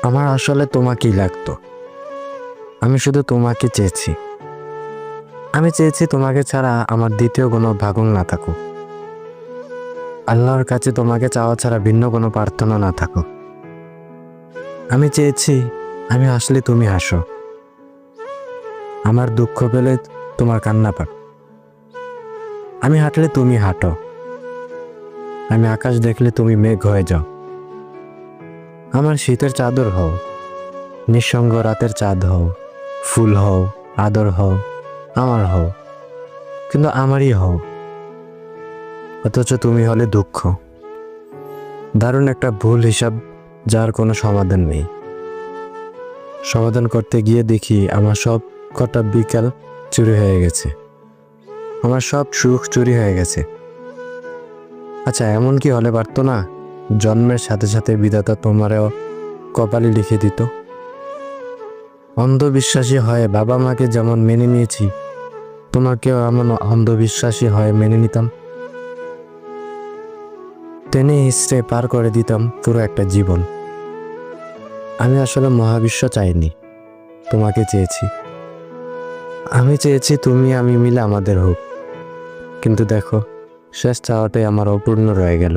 আমার আসলে তোমাকেই লাগতো। আমি শুধু তোমাকে চেয়েছি। আমি চেয়েছি তোমাকে ছাড়া আমার দ্বিতীয় কোনো ভাগন না থাকুক। আল্লাহর কাছে তোমাকে চাওয়া ছাড়া ভিন্ন কোনো প্রার্থনা না থাকুক। আমি চেয়েছি আমি আসলে তুমি হাসো, আমার দুঃখ পেলে তোমার কান্না পাক, আমি হাঁটলে তুমি হাঁটো, আমি আকাশ দেখলে তুমি মেঘ হয়ে যাও। আমার শীতের চাদর হও, নিঃসঙ্গ রাতের চাঁদ হও, ফুল হও, আদর হও, আমার হও, কিন্তু আমারই হও। অথচ তুমি হলে দুঃখ, দারুণ একটা ভুল হিসাব যার কোনো সমাধান নেই। সমাধান করতে গিয়ে দেখি আমার সব কটা বিকাল চুরি হয়ে গেছে, আমার সব সুখ চুরি হয়ে গেছে। আচ্ছা, এমন কি হলে পারতো না জন্মের সাথে সাথে বিধাতা তোমারও কপালে লিখে দিত? অন্ধবিশ্বাসী হয়ে বাবা মাকে যেমন মেনে নিয়েছি, তোমাকেও এমন অন্ধবিশ্বাসী হয়ে মেনে নিতাম, টেনে হিস্ট্রে পার করে দিতাম পুরো একটা জীবন। আমি আসলে মহাবিশ্ব চাইনি, তোমাকে চেয়েছি। আমি চেয়েছি তুমি আমি মিলে আমাদের হোক, কিন্তু দেখো শেষ চাওয়াটাই আমার অপূর্ণ রয়ে গেল।